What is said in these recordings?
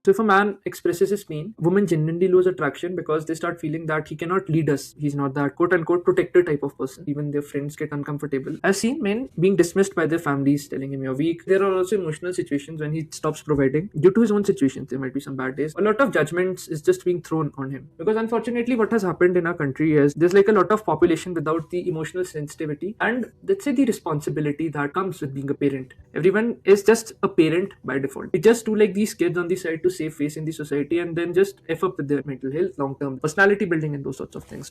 So if a man expresses his pain, women genuinely lose attraction because they start feeling that he cannot lead us. He's not that quote unquote protector type of person. Even their friends get uncomfortable. I've seen men being dismissed by their families, telling him you're weak. There are also emotional situations when he stops providing due to his own situations. There might be some bad days. A lot of judgments is just being thrown on him. Because unfortunately, what has happened in our country is there's like a lot of population without the emotional sensitivity and let's say the responsibility that comes with being a parent. Everyone is just a parent by default. They just do like these kids on the side to save face in the society and then just F up with their mental health, long term personality building, and those sorts of things.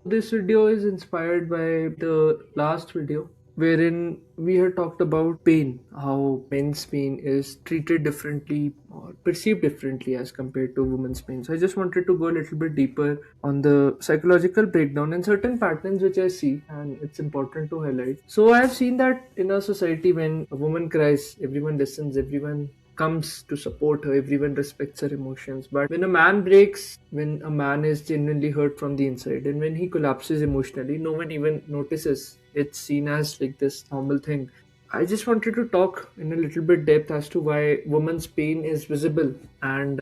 This video is inspired by the last video wherein we had talked about pain, how men's pain is treated differently or perceived differently as compared to women's pain. So I just wanted to go a little bit deeper on the psychological breakdown and certain patterns which I see, and it's important to highlight. So I have seen that in our society, when a woman cries, everyone listens, everyone comes to support her, everyone respects her emotions. But when a man breaks, when a man is genuinely hurt from the inside, and when he collapses emotionally, no one even notices. It's seen as like this normal thing. I just wanted to talk in a little bit depth as to why women's pain is visible and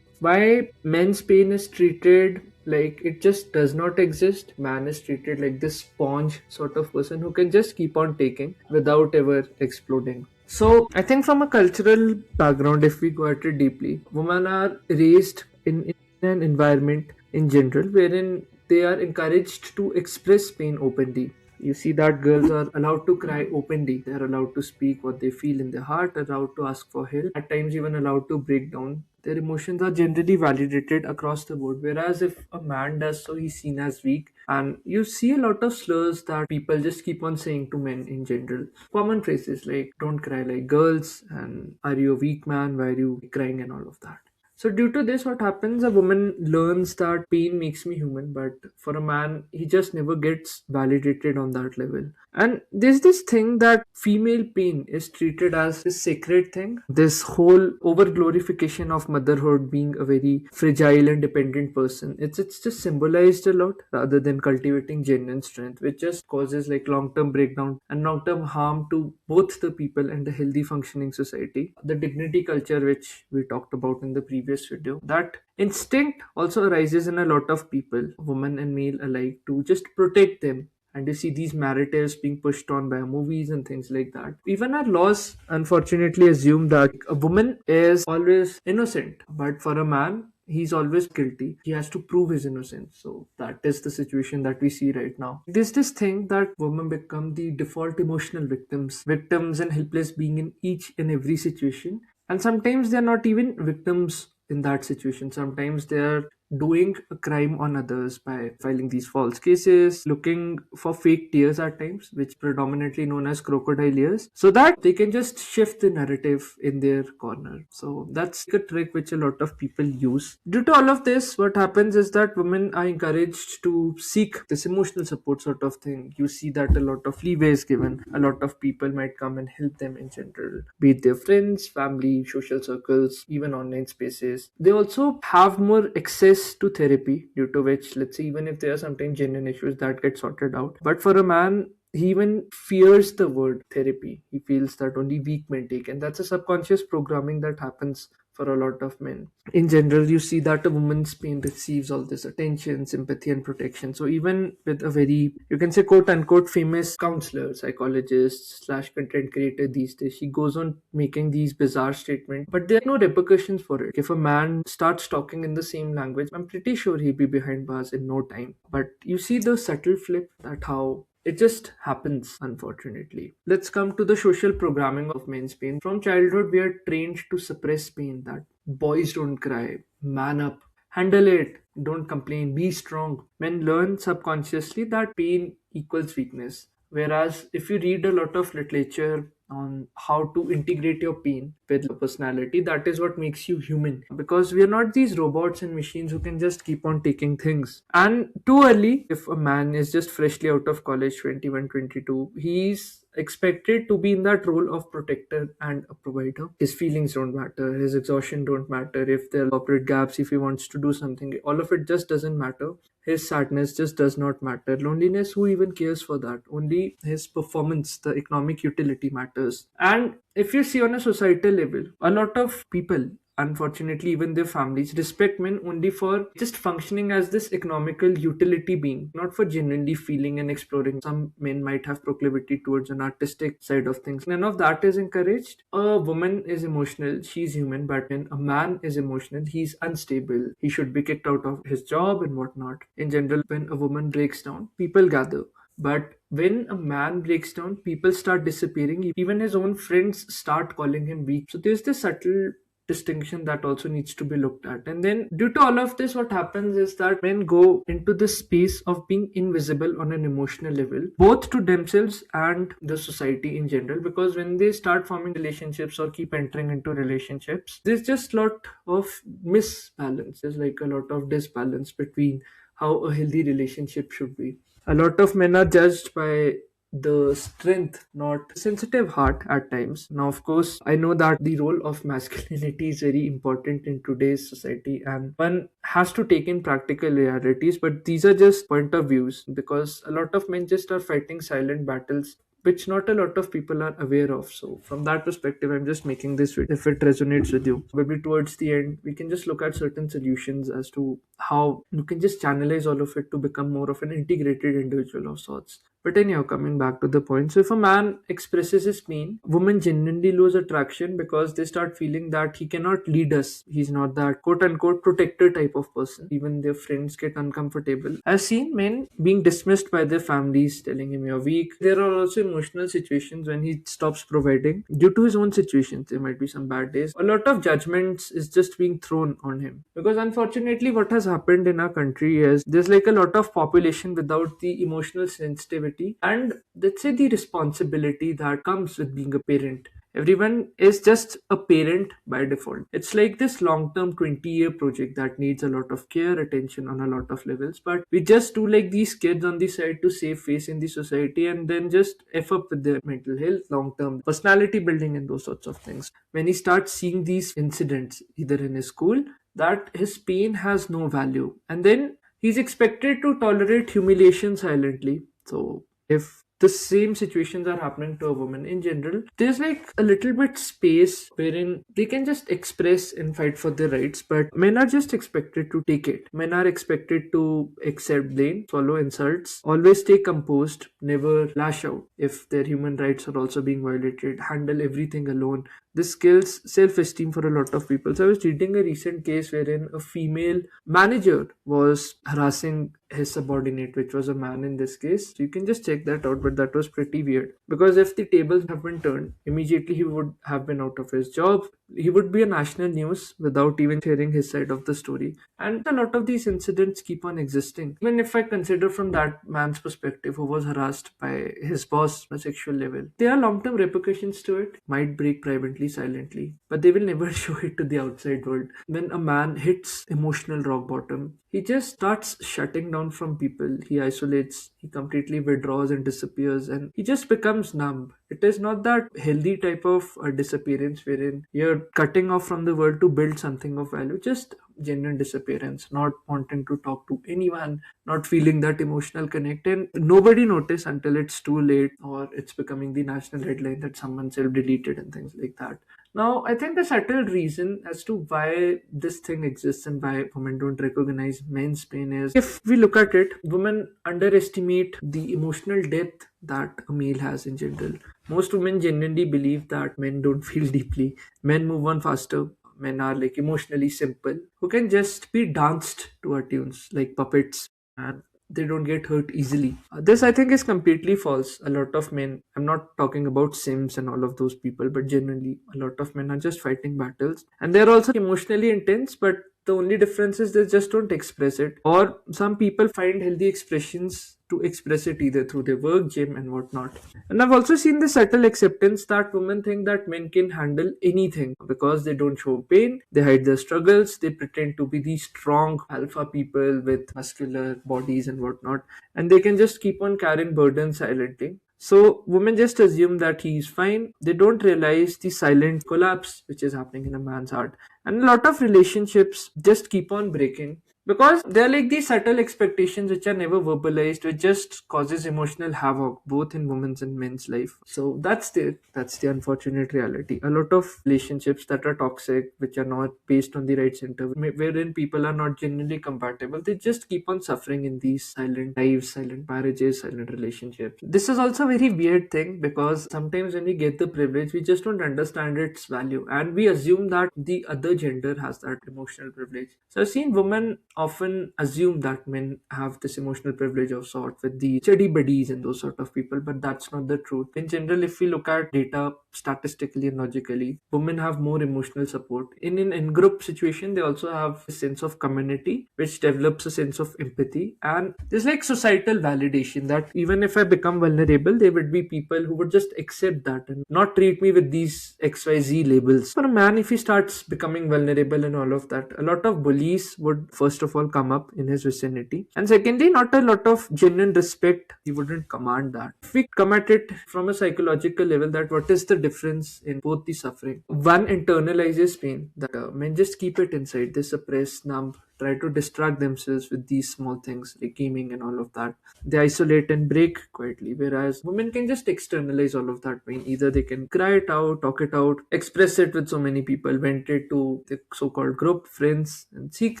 why men's pain is treated like it just does not exist. Man is treated like this sponge sort of person who can just keep on taking without ever exploding. So I think from a cultural background, if we go at it deeply, women are raised in an environment in general wherein they are encouraged to express pain openly. You see that girls are allowed to cry openly. They're allowed to speak what they feel in their heart, allowed to ask for help, at times even allowed to break down. Their emotions are generally validated across the board. Whereas if a man does so, he's seen as weak. And you see a lot of slurs that people just keep on saying to men in general. Common phrases like, don't cry like girls, and are you a weak man? Why are you crying? And all of that. So due to this, what happens? A woman learns that pain makes me human, but for a man, he just never gets validated on that level. And there's this thing that female pain is treated as this sacred thing. This whole over glorification of motherhood being a very fragile and dependent person. It's just symbolized a lot rather than cultivating genuine strength, which just causes like long term breakdown and long term harm to both the people and the healthy functioning society. The dignity culture, which we talked about in the previous video, that instinct also arises in a lot of people, women and male alike, to just protect them. And you see these narratives being pushed on by movies and things like that. Even our laws unfortunately assume that a woman is always innocent, but for a man, he's always guilty. He has to prove his innocence. So that is the situation that we see right now. There's this thing that women become the default emotional victims and helpless being in each and every situation. And sometimes they're not even victims in that situation. Sometimes they're doing a crime on others by filing these false cases, looking for fake tears at times, which predominantly known as crocodile tears, so that they can just shift the narrative in their corner. So that's a trick which a lot of people use. Due to all of this, what happens is that women are encouraged to seek this emotional support sort of thing. You see that a lot of leeway is given. A lot of people might come and help them in general, be it their friends, family, social circles, even online spaces. They also have more access to therapy, due to which, let's say, even if there are sometimes genuine issues that get sorted out. But for a man, he even fears the word therapy. He feels that only weak men take, and that's a subconscious programming that happens for a lot of men. In general, you see that a woman's pain receives all this attention, sympathy, and protection. So even with a very, you can say, quote unquote, famous counselor, psychologist slash content creator these days, she goes on making these bizarre statements, but there are no repercussions for it. If a man starts talking in the same language, I'm pretty sure he'll be behind bars in no time. But you see the subtle flip, that how it just happens, unfortunately. Let's come to the social programming of men's pain. From childhood, we are trained to suppress pain, that boys don't cry, man up, handle it, don't complain, be strong. Men learn subconsciously that pain equals weakness. Whereas if you read a lot of literature on how to integrate your pain with your personality, that is what makes you human. Because we are not these robots and machines who can just keep on taking things. And too early, if a man is just freshly out of college, 21, 22, he's expected to be in that role of protector and a provider. His feelings don't matter, his exhaustion don't matter, if there are corporate gaps, if he wants to do something, all of it just doesn't matter. His sadness just does not matter. Loneliness, who even cares for that? Only his performance, the economic utility matters. And if you see on a societal level, a lot of people, unfortunately even their families, respect men only for just functioning as this economical utility being, not for genuinely feeling and exploring. Some men might have proclivity towards an artistic side of things. None of that is encouraged. A woman is emotional, she's human, but when a man is emotional, he's unstable, he should be kicked out of his job and whatnot. In general, when a woman breaks down, people gather. But when a man breaks down, people start disappearing. Even his own friends start calling him weak. So there's this subtle distinction that also needs to be looked at. And then, due to all of this, what happens is that men go into this space of being invisible on an emotional level, both to themselves and the society in general. Because when they start forming relationships or keep entering into relationships, there's just a lot of misbalance. There's like a lot of disbalance between how a healthy relationship should be. A lot of men are judged by the strength, not sensitive heart at times. Now, of course, I know that the role of masculinity is very important in today's society, and one has to take in practical realities, but these are just point of views because a lot of men just are fighting silent battles which not a lot of people are aware of. So from that perspective, I'm just making this video. If it resonates with you, maybe towards the end, we can just look at certain solutions as to how you can just channelize all of it to become more of an integrated individual of sorts. But anyhow, coming back to the point, so if a man expresses his pain, women genuinely lose attraction because they start feeling that he cannot lead us. He's not that quote unquote protector type of person. Even their friends get uncomfortable. I've seen men being dismissed by their families, telling him you're weak. There are also emotional situations when he stops providing due to his own situations. There might be some bad days. A lot of judgments is just being thrown on him because unfortunately, what has happened in our country is there's like a lot of population without the emotional sensitivity and let's say the responsibility that comes with being a parent. Everyone is just a parent by default. It's like this long term 20-year project that needs a lot of care, attention on a lot of levels. But we just do like these kids on the side to save face in the society and then just F up with their mental health, long term personality building, and those sorts of things. When he starts seeing these incidents, either in his school, that his pain has no value. And then he's expected to tolerate humiliation silently. So if the same situations are happening to a woman in general, there's like a little bit space wherein they can just express and fight for their rights, but men are just expected to take it. Men are expected to accept blame, swallow insults, always stay composed, never lash out if their human rights are also being violated, handle everything alone. This kills self-esteem for a lot of people. So I was reading a recent case wherein a female manager was harassing his subordinate, which was a man in this case. So you can just check that out, but that was pretty weird. Because if the tables have been turned, immediately he would have been out of his job. He would be a national news without even sharing his side of the story. And a lot of these incidents keep on existing. Even if I consider from that man's perspective who was harassed by his boss on a sexual level, there are long-term repercussions to it. Might break privately, silently, but they will never show it to the outside world. When a man hits emotional rock bottom, he just starts shutting down from people. He isolates, he completely withdraws and disappears, and he just becomes numb. It is not that healthy type of disappearance wherein you're cutting off from the world to build something of value. Just genuine disappearance, not wanting to talk to anyone, not feeling that emotional connect, and nobody notice until it's too late or it's becoming the national headline that someone self-deleted and things like that. Now, I think the subtle reason as to why this thing exists and why women don't recognize men's pain is if we look at it, women underestimate the emotional depth that a male has in general. Most women genuinely believe that men don't feel deeply, men move on faster. Men are like emotionally simple, who can just be danced to our tunes like puppets, and they don't get hurt easily. This I think is completely false. A lot of men, I'm not talking about Sims and all of those people, but genuinely, a lot of men are just fighting battles and they're also emotionally intense, but the only difference is they just don't express it. Or some people find healthy expressions to express it either through their work, gym, and whatnot. And I've also seen the subtle acceptance that women think that men can handle anything because they don't show pain, they hide their struggles, they pretend to be these strong alpha people with muscular bodies and whatnot, and they can just keep on carrying burdens silently. So women just assume that he's fine. They don't realize the silent collapse which is happening in a man's heart. And a lot of relationships just keep on breaking because they're like these subtle expectations which are never verbalized, which just causes emotional havoc both in women's and men's life. So that's the unfortunate reality. A lot of relationships that are toxic, which are not based on the right center, wherein people are not genuinely compatible, they just keep on suffering in these silent lives, silent marriages, silent relationships. This is also a very weird thing, because sometimes when we get the privilege, we just don't understand its value, and we assume that the other gender has that emotional privilege. So I've seen women often assume that men have this emotional privilege of sort with the study buddies and those sort of people, but that's not the truth. In general, if we look at data statistically and logically, women have more emotional support. In an in-group situation, they also have a sense of community, which develops a sense of empathy. And there's like societal validation that even if I become vulnerable, there would be people who would just accept that and not treat me with these XYZ labels. For a man, if he starts becoming vulnerable and all of that, a lot of bullies would first of all come up in his vicinity. And secondly, not a lot of genuine respect. He wouldn't command that. If we come at it from a psychological level, that what is the difference in both the suffering? One internalizes pain, that men just keep it inside. They suppress, numb, try to distract themselves with these small things like gaming and all of that. They isolate and break quietly, whereas women can just externalize all of that pain. Either they can cry it out, talk it out, express it with so many people, vent it to the so-called group, friends, and seek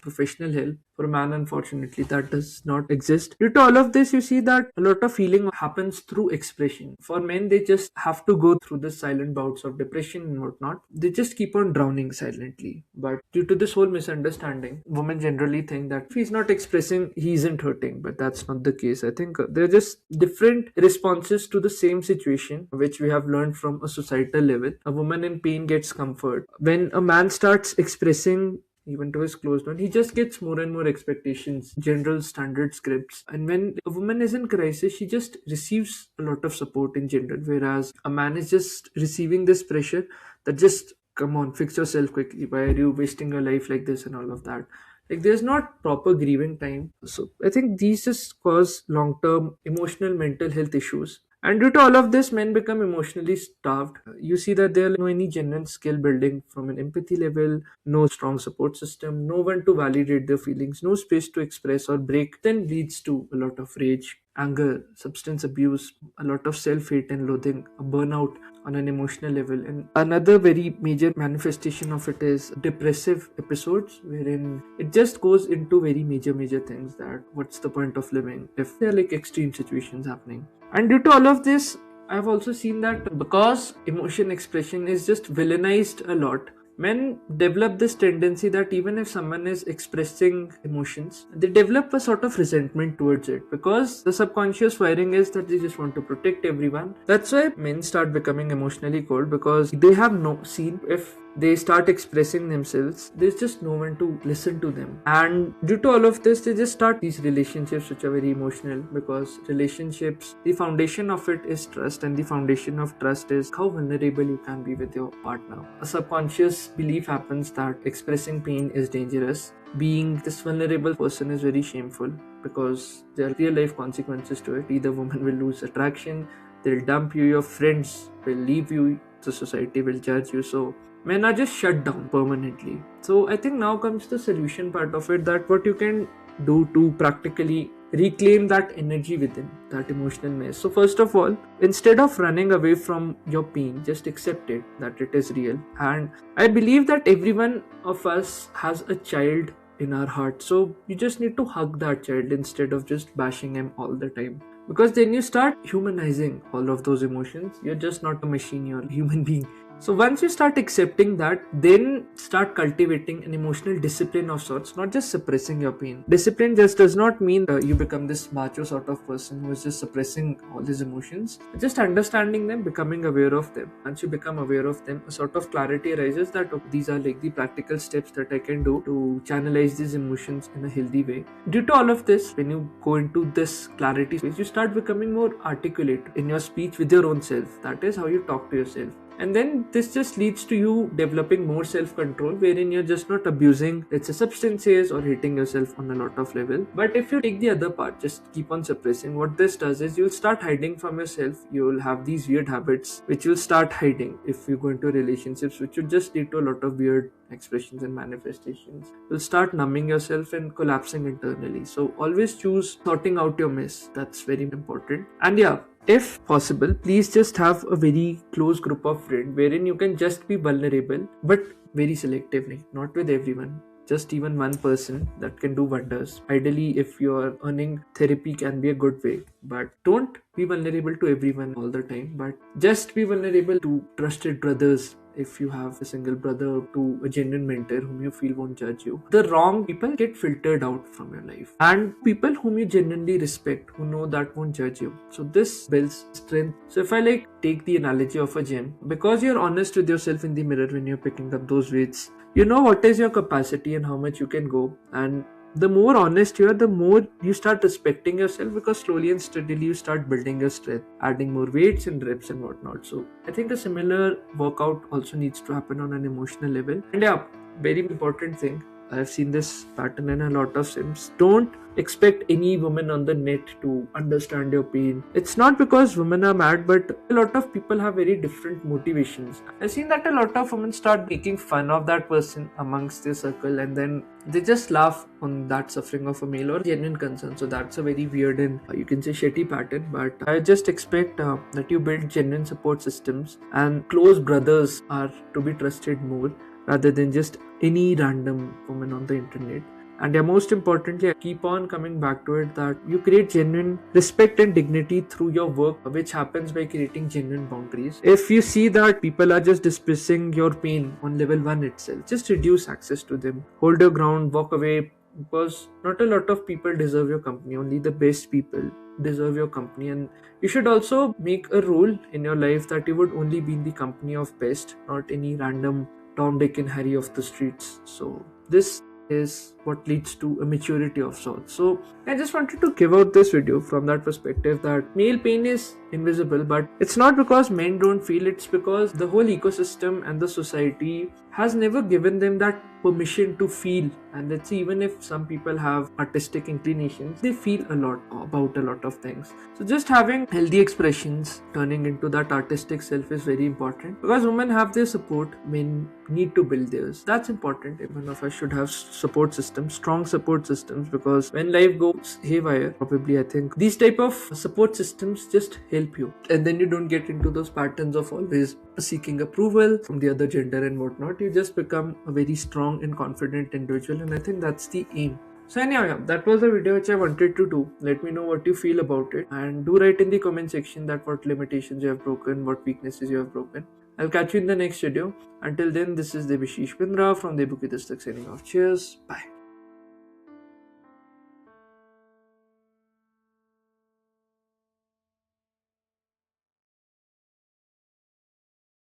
professional help. For a man, unfortunately, that does not exist. Due to all of this, you see that a lot of healing happens through expression. For men, they just have to go through the silent bouts of depression and whatnot. They just keep on drowning silently. But due to this whole misunderstanding, women generally think that if he's not expressing, he isn't hurting. But that's not the case. I think they're just different responses to the same situation, which we have learned from a societal level. A woman in pain gets comfort. When a man starts expressing, even to his close one, he just gets more and more expectations, general standard scripts. And when a woman is in crisis, she just receives a lot of support in general, whereas a man is just receiving this pressure that just, come on, fix yourself quickly. Why are you wasting your life like this and all of that? Like, there's not proper grieving time. So I think these just cause long-term emotional mental health issues. And due to all of this, men become emotionally starved. You see that there are no any genuine skill building from an empathy level, no strong support system, no one to validate their feelings, no space to express or break, then leads to a lot of rage, anger, substance abuse, a lot of self-hate and loathing, a burnout on an emotional level. And another very major manifestation of it is depressive episodes, wherein it just goes into very major things, that what's the point of living if there are like extreme situations happening. And due to all of this, I've also seen that because emotion expression is just villainized a lot, men develop this tendency that even if someone is expressing emotions, they develop a sort of resentment towards it, because the subconscious wiring is that they just want to protect everyone. That's why men start becoming emotionally cold, because they have no seen, if they start expressing themselves, there's just no one to listen to them. And due to all of this, they just start these relationships which are very emotional, because relationships, the foundation of it is trust, and the foundation of trust is how vulnerable you can be with your partner. A subconscious belief happens that expressing pain is dangerous. Being this vulnerable person is very shameful, because there are real life consequences to it. Either woman will lose attraction, they'll dump you, your friends will leave you, the society will judge you. So men are just shut down permanently. So I think now comes the solution part of it, that what you can do to practically reclaim that energy within, that emotional mess. So first of all, instead of running away from your pain, just accept it, that it is real. And I believe that every one of us has a child in our heart, so you just need to hug that child instead of just bashing him all the time, because then you start humanizing all of those emotions. You're just not a machine, you're a human being. So once you start accepting that, then start cultivating an emotional discipline of sorts, not just suppressing your pain. Discipline just does not mean you become this macho sort of person who is just suppressing all his emotions. Just understanding them, becoming aware of them. Once you become aware of them, a sort of clarity arises that, okay, these are like the practical steps that I can do to channelize these emotions in a healthy way. Due to all of this, when you go into this clarity phase, you start becoming more articulate in your speech with your own self. That is how you talk to yourself. And then this just leads to you developing more self-control, wherein you're just not abusing, let's say, substances or hitting yourself on a lot of level. But if you take the other part, just keep on suppressing, what this does is you'll start hiding from yourself. You'll have these weird habits which you'll start hiding. If you go into relationships which would just lead to a lot of weird expressions and manifestations, you'll start numbing yourself and collapsing internally. So always choose sorting out your mess. That's very important. And yeah, if possible, please just have a very close group of friends wherein you can just be vulnerable, but very selectively, not with everyone. Just even one person that can do wonders. Ideally, if you're earning, therapy can be a good way, but don't be vulnerable to everyone all the time, but just be vulnerable to trusted brothers. If you have a single brother, to a genuine mentor whom you feel won't judge you. The wrong people get filtered out from your life, and people whom you genuinely respect, who know that won't judge you. So this builds strength. So if I take the analogy of a gym, because you're honest with yourself in the mirror when you're picking up those weights, you know what is your capacity and how much you can go. And the more honest you are, the more you start respecting yourself, because slowly and steadily you start building your strength, adding more weights and reps and whatnot. So I think a similar workout also needs to happen on an emotional level. And yeah, very important thing, I've seen this pattern in a lot of sims. Don't expect any woman on the net to understand your pain. It's not because women are mad, but a lot of people have very different motivations. I've seen that a lot of women start making fun of that person amongst their circle, and then they just laugh on that suffering of a male or genuine concern. So that's a very weird and you can say shitty pattern. But I just expect that you build genuine support systems, and close brothers are to be trusted more rather than just any random woman on the internet. And yeah, most importantly, I keep on coming back to it, that you create genuine respect and dignity through your work, which happens by creating genuine boundaries. If you see that people are just dismissing your pain on level 1 itself, just reduce access to them. Hold your ground, walk away, because not a lot of people deserve your company. Only the best people deserve your company. And you should also make a rule in your life that you would only be in the company of best, not any random Tom, Dick and Harry of the streets. So this is what leads to a maturity of sorts. So I just wanted to give out this video from that perspective, that male pain is invisible, but it's not because men don't feel, it's because the whole ecosystem and the society has never given them that permission to feel. And let's see, even if some people have artistic inclinations, they feel a lot about a lot of things. So just having healthy expressions turning into that artistic self is very important, because women have their support, men need to build theirs. That's important. Even of us should have support systems, strong support systems, because when life goes haywire, probably I think these type of support systems just help you, and then you don't get into those patterns of always seeking approval from the other gender and whatnot. You just become a very strong and confident individual, and I think that's the aim. So anyhow, yeah, that was the video which I wanted to do. Let me know what you feel about it, and do write in the comment section that what limitations you have broken, what weaknesses you have broken. I'll catch you in the next video. Until then, this is Debu Ki Dastak from Debu Ki Dastak signing off. Cheers, bye.